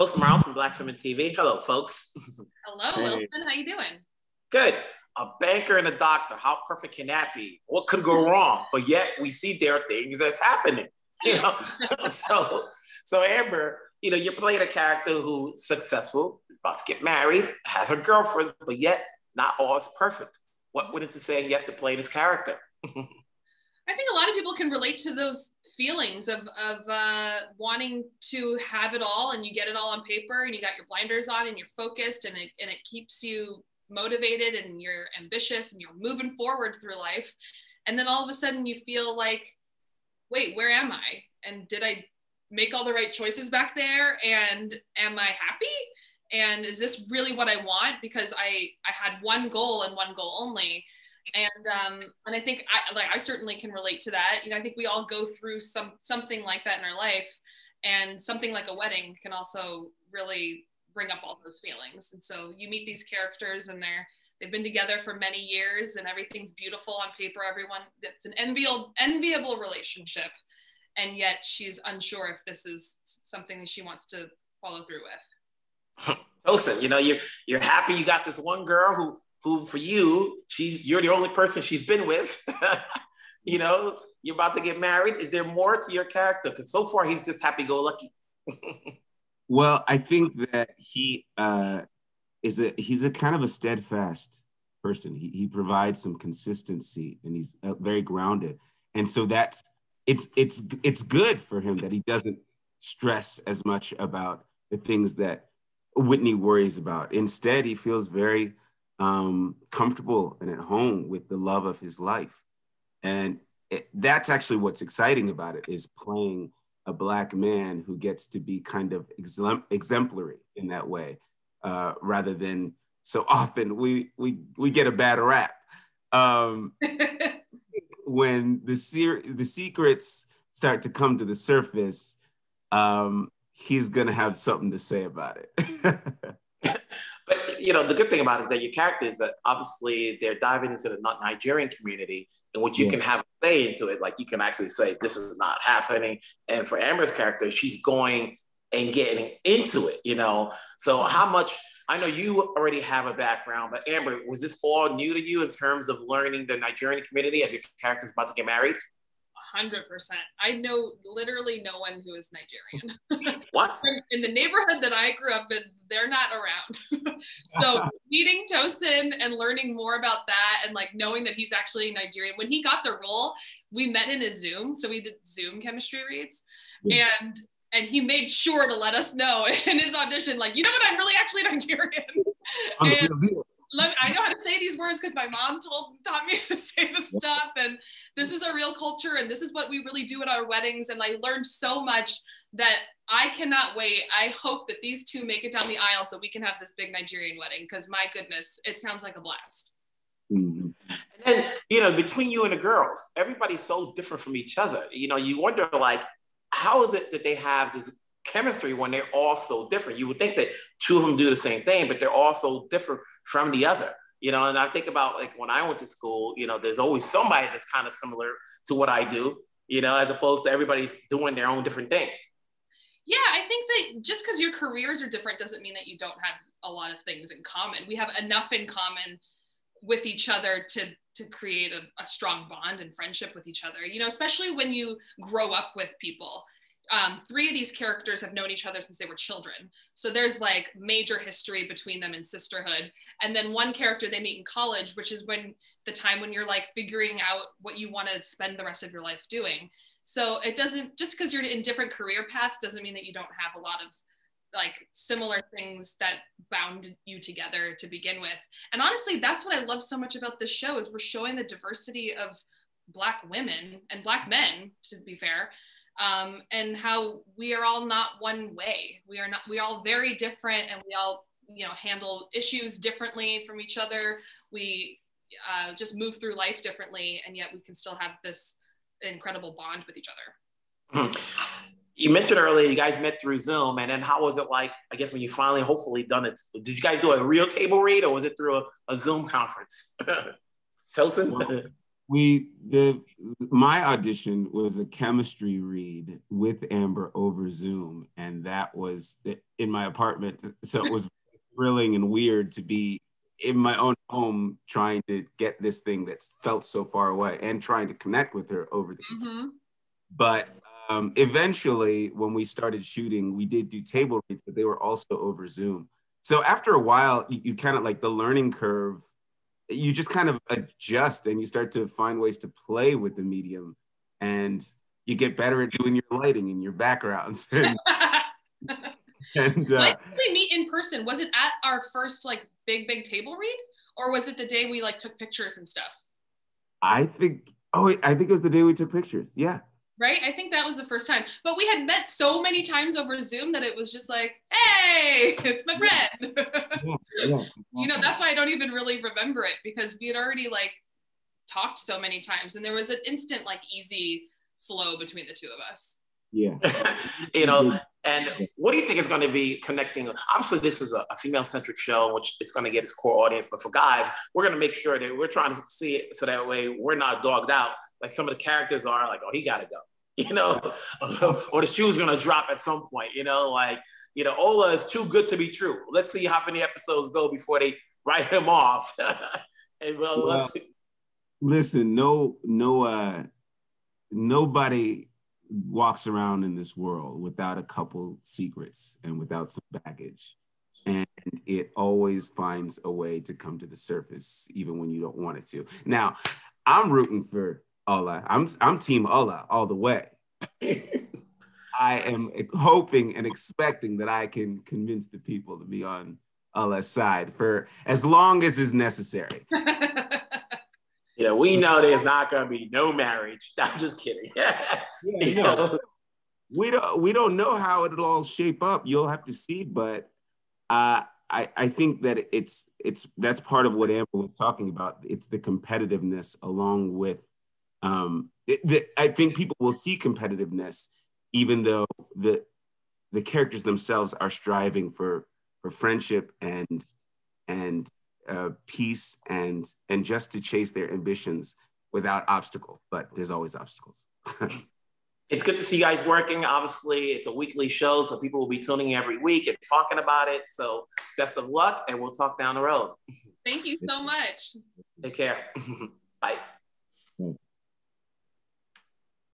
Tosin from Black Film and TV. Hello, folks. Hello, Hey. Wilson. How you doing? Good. A banker and a doctor. How perfect can that be? What could go wrong? But yet we see there are things that's happening. You know, so Amber, you're playing a character who's successful, is about to get married, has a girlfriend, but yet not all is perfect. What went into saying yes to play this character? I think a lot of people can relate to those feelings of wanting to have it all, and you get it all on paper, and you got your blinders on, and you're focused, and it keeps you motivated, and you're ambitious, and you're moving forward through life, and then all of a sudden you feel like, wait, where am I? And did I make all the right choices back there? And am I happy? And is this really what I want? Because I had one goal and one goal only. And I think I certainly can relate to that. I think we all go through something like that in our life, and something like a wedding can also really bring up all those feelings. And so you meet these characters, and they've been together for many years, and everything's beautiful on paper. It's an enviable relationship, and yet she's unsure if this is something that she wants to follow through with. Tosin, you're happy you got this one girl who for you, you're the only person she's been with. You're about to get married. Is there more to your character? Because so far he's just happy-go-lucky. Well, I think that he's a kind of a steadfast person. He provides some consistency, and he's very grounded. And so it's good for him that he doesn't stress as much about the things that Whitney worries about. Instead, he feels very comfortable and at home with the love of his life. And that's actually what's exciting about it, is playing a Black man who gets to be kind of exemplary in that way, rather than so often we get a bad rap. When the secrets start to come to the surface, he's gonna have something to say about it. But the good thing about it is that your character is that obviously they're diving into the Nigerian community, in which you can have a say into it. Like, you can actually say this is not happening. And for Amber's character, she's going and getting into it. So how much? I know you already have a background, but Amber, was this all new to you in terms of learning the Nigerian community as your character's about to get married? 100%. I know literally no one who is Nigerian. What? In the neighborhood that I grew up in, they're not around. So meeting Tosin and learning more about that, and like knowing that he's actually Nigerian. When he got the role, we met in a Zoom. So we did Zoom chemistry reads. Yeah. And he made sure to let us know in his audition, like, what, I'm really actually Nigerian. I know how to say these words because my mom taught me to say this stuff, and this is a real culture, and this is what we really do at our weddings. And I learned so much that I cannot wait. I hope that these two make it down the aisle so we can have this big Nigerian wedding, because my goodness, it sounds like a blast. Mm-hmm. And then, between you and the girls, everybody's so different from each other. You wonder, like, how is it that they have this chemistry when they're all so different? You would think that two of them do the same thing, but they're all so different from the other. And I think about, like, when I went to school, there's always somebody that's kind of similar to what I do, as opposed to everybody's doing their own different thing. Yeah, I think that just because your careers are different doesn't mean that you don't have a lot of things in common. We have enough in common with each other to create a strong bond and friendship with each other, especially when you grow up with people. Three of these characters have known each other since they were children. So there's like major history between them in sisterhood. And then one character they meet in college, which is the time when you're like figuring out what you want to spend the rest of your life doing. So it doesn't, just because you're in different career paths doesn't mean that you don't have a lot of like similar things that bound you together to begin with. And honestly, that's what I love so much about this show, is we're showing the diversity of Black women and Black men, to be fair, and how we are all not one way. We're all very different, and we all, handle issues differently from each other. We just move through life differently, and yet we can still have this incredible bond with each other. You mentioned earlier you guys met through Zoom, and then how was it like, I guess, when you finally hopefully done it? Did you guys do a real table read, or was it through a Zoom conference? Tosin? My audition was a chemistry read with Amber over Zoom, and that was in my apartment. So it was thrilling and weird to be in my own home trying to get this thing that's felt so far away and trying to connect with her over the computer. But eventually, when we started shooting, we did do table reads, but they were also over Zoom. So after a while, you kind of like the learning curve, you just kind of adjust and you start to find ways to play with the medium, and you get better at doing your lighting and your backgrounds. And when did we meet in person? Was it at our first like big table read, or was it the day we like took pictures and stuff? I think it was the day we took pictures. Yeah. Right? I think that was the first time. But we had met so many times over Zoom that it was just like, hey, it's my friend. Yeah. You know, that's why I don't even really remember it, because we had already like talked so many times and there was an instant like easy flow between the two of us. Yeah. You know, and what do you think is going to be connecting? Obviously, this is a female-centric show, which it's going to get its core audience. But for guys, we're going to make sure that we're trying to see it so that way we're not dogged out. Like some of the characters are like, oh, he got to go, you know, or the shoe's going to drop at some point, you know, like, you know, Ola is too good to be true. Let's see how many episodes go before they write him off. And listen, nobody walks around in this world without a couple secrets and without some baggage. And it always finds a way to come to the surface, even when you don't want it to. Now, I'm rooting for Ola. I'm team Ola all the way. I am hoping and expecting that I can convince the people to be on Ola's side for as long as is necessary. You know, we know there's not going to be no marriage. I'm just kidding. We don't know how it'll all shape up. You'll have to see, but I think that that's part of what Amber was talking about. It's the competitiveness along with I think people will see competitiveness even though the characters themselves are striving for friendship and peace and just to chase their ambitions without obstacle, but there's always obstacles. It's good to see you guys working. Obviously, it's a weekly show, so people will be tuning in every week and talking about it. So best of luck, and we'll talk down the road. Thank you so much. Take care. Bye.